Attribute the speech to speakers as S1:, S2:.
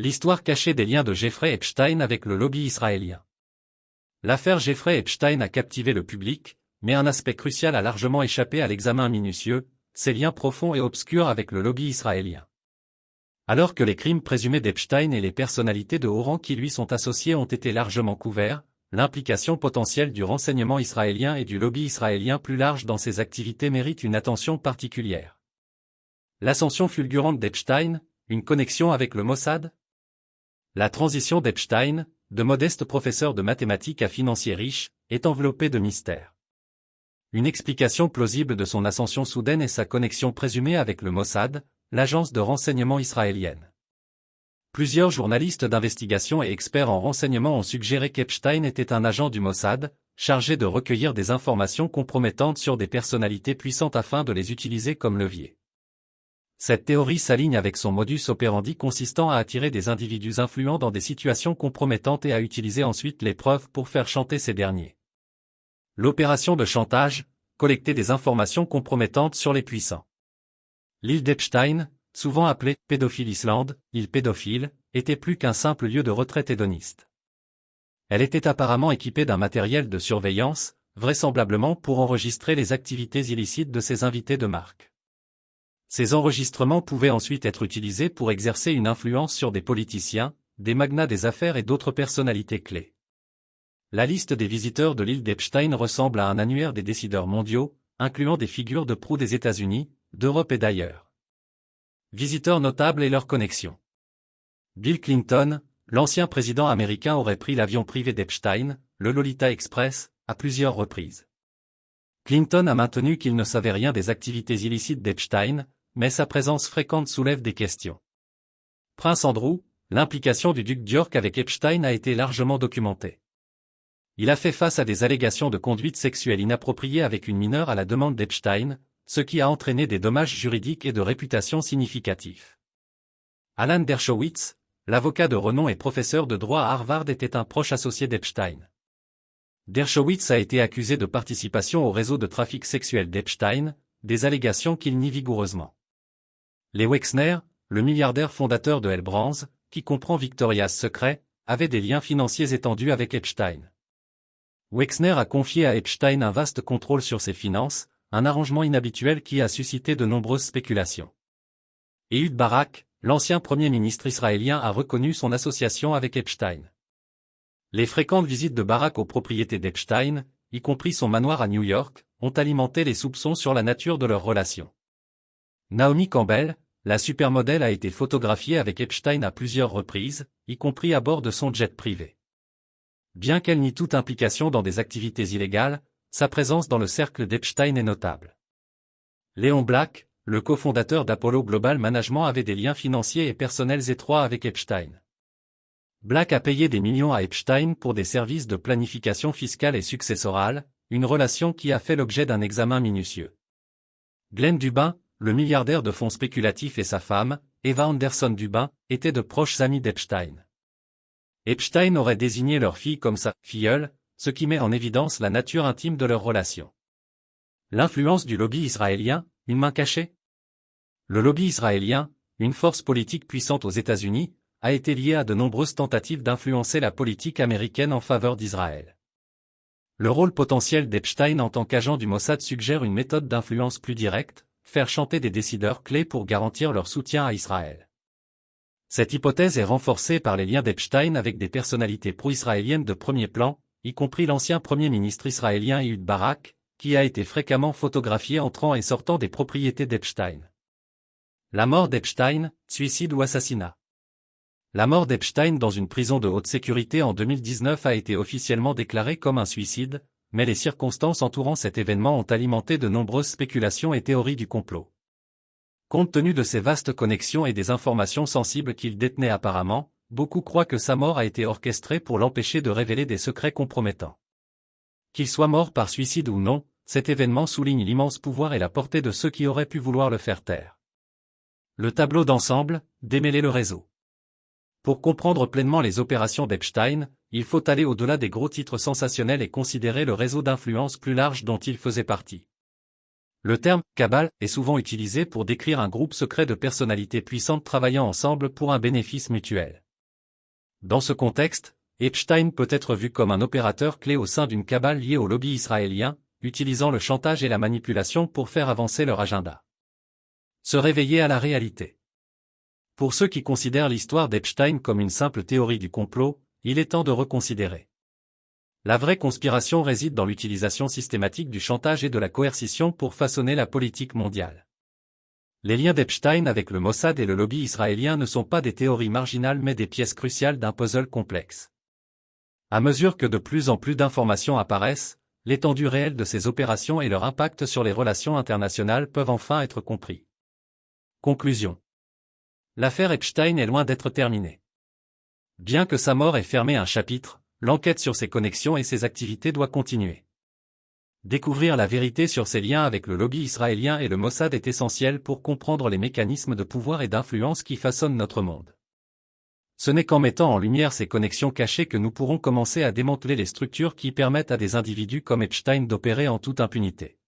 S1: L'histoire cachée des liens de Jeffrey Epstein avec le lobby israélien. L'affaire Jeffrey Epstein a captivé le public, mais un aspect crucial a largement échappé à l'examen minutieux, ses liens profonds et obscurs avec le lobby israélien. Alors que les crimes présumés d'Epstein et les personnalités de haut rang qui lui sont associées ont été largement couverts, l'implication potentielle du renseignement israélien et du lobby israélien plus large dans ces activités mérite une attention particulière. L'ascension fulgurante d'Epstein, une connexion avec le Mossad? La transition d'Epstein, de modeste professeur de mathématiques à financier riche, est enveloppée de mystères. Une explication plausible de son ascension soudaine est sa connexion présumée avec le Mossad, l'agence de renseignement israélienne. Plusieurs journalistes d'investigation et experts en renseignement ont suggéré qu'Epstein était un agent du Mossad, chargé de recueillir des informations compromettantes sur des personnalités puissantes afin de les utiliser comme levier. Cette théorie s'aligne avec son modus operandi consistant à attirer des individus influents dans des situations compromettantes et à utiliser ensuite les preuves pour faire chanter ces derniers. L'opération de chantage, collecter des informations compromettantes sur les puissants. L'île d'Epstein, souvent appelée « Pédophile Island », île pédophile, était plus qu'un simple lieu de retraite hédoniste. Elle était apparemment équipée d'un matériel de surveillance, vraisemblablement pour enregistrer les activités illicites de ses invités de marque. Ces enregistrements pouvaient ensuite être utilisés pour exercer une influence sur des politiciens, des magnats des affaires et d'autres personnalités clés. La liste des visiteurs de l'île d'Epstein ressemble à un annuaire des décideurs mondiaux, incluant des figures de proue des États-Unis, d'Europe et d'ailleurs. Visiteurs notables et leurs connexions. Bill Clinton, l'ancien président américain, aurait pris l'avion privé d'Epstein, le Lolita Express, à plusieurs reprises. Clinton a maintenu qu'il ne savait rien des activités illicites d'Epstein, mais sa présence fréquente soulève des questions. Prince Andrew, l'implication du duc d'York avec Epstein a été largement documentée. Il a fait face à des allégations de conduite sexuelle inappropriée avec une mineure à la demande d'Epstein, ce qui a entraîné des dommages juridiques et de réputation significatifs. Alan Dershowitz, l'avocat de renom et professeur de droit à Harvard, était un proche associé d'Epstein. Dershowitz a été accusé de participation au réseau de trafic sexuel d'Epstein, des allégations qu'il nie vigoureusement. Les Wexner, le milliardaire fondateur de L Brands, qui comprend Victoria's Secret, avait des liens financiers étendus avec Epstein. Wexner a confié à Epstein un vaste contrôle sur ses finances, un arrangement inhabituel qui a suscité de nombreuses spéculations. Ehud Barak, l'ancien premier ministre israélien, a reconnu son association avec Epstein. Les fréquentes visites de Barak aux propriétés d'Epstein, y compris son manoir à New York, ont alimenté les soupçons sur la nature de leur relation. Naomi Campbell, la supermodèle, a été photographiée avec Epstein à plusieurs reprises, y compris à bord de son jet privé. Bien qu'elle nie toute implication dans des activités illégales, sa présence dans le cercle d'Epstein est notable. Léon Black, le cofondateur d'Apollo Global Management, avait des liens financiers et personnels étroits avec Epstein. Black a payé des millions à Epstein pour des services de planification fiscale et successorale, une relation qui a fait l'objet d'un examen minutieux. Glenn Dubin, le milliardaire de fonds spéculatifs, et sa femme, Eva Anderson Dubin, étaient de proches amis d'Epstein. Epstein aurait désigné leur fille comme sa « filleule », ce qui met en évidence la nature intime de leur relation. L'influence du lobby israélien, une main cachée? Le lobby israélien, une force politique puissante aux États-Unis, a été lié à de nombreuses tentatives d'influencer la politique américaine en faveur d'Israël. Le rôle potentiel d'Epstein en tant qu'agent du Mossad suggère une méthode d'influence plus directe, faire chanter des décideurs clés pour garantir leur soutien à Israël. Cette hypothèse est renforcée par les liens d'Epstein avec des personnalités pro-israéliennes de premier plan, y compris l'ancien premier ministre israélien Ehud Barak, qui a été fréquemment photographié entrant et sortant des propriétés d'Epstein. La mort d'Epstein, suicide ou assassinat? La mort d'Epstein dans une prison de haute sécurité en 2019 a été officiellement déclarée comme un suicide, mais les circonstances entourant cet événement ont alimenté de nombreuses spéculations et théories du complot. Compte tenu de ses vastes connexions et des informations sensibles qu'il détenait apparemment, beaucoup croient que sa mort a été orchestrée pour l'empêcher de révéler des secrets compromettants. Qu'il soit mort par suicide ou non, cet événement souligne l'immense pouvoir et la portée de ceux qui auraient pu vouloir le faire taire. Le tableau d'ensemble, démêler le réseau. Pour comprendre pleinement les opérations d'Epstein, il faut aller au-delà des gros titres sensationnels et considérer le réseau d'influence plus large dont il faisait partie. Le terme « cabale » est souvent utilisé pour décrire un groupe secret de personnalités puissantes travaillant ensemble pour un bénéfice mutuel. Dans ce contexte, Epstein peut être vu comme un opérateur clé au sein d'une cabale liée au lobby israélien, utilisant le chantage et la manipulation pour faire avancer leur agenda. Se réveiller à la réalité. Pour ceux qui considèrent l'histoire d'Epstein comme une simple théorie du complot, il est temps de reconsidérer. La vraie conspiration réside dans l'utilisation systématique du chantage et de la coercition pour façonner la politique mondiale. Les liens d'Epstein avec le Mossad et le lobby israélien ne sont pas des théories marginales mais des pièces cruciales d'un puzzle complexe. À mesure que de plus en plus d'informations apparaissent, l'étendue réelle de ces opérations et leur impact sur les relations internationales peuvent enfin être compris. Conclusion. L'affaire Epstein est loin d'être terminée. Bien que sa mort ait fermé un chapitre, l'enquête sur ses connexions et ses activités doit continuer. Découvrir la vérité sur ses liens avec le lobby israélien et le Mossad est essentiel pour comprendre les mécanismes de pouvoir et d'influence qui façonnent notre monde. Ce n'est qu'en mettant en lumière ces connexions cachées que nous pourrons commencer à démanteler les structures qui permettent à des individus comme Epstein d'opérer en toute impunité.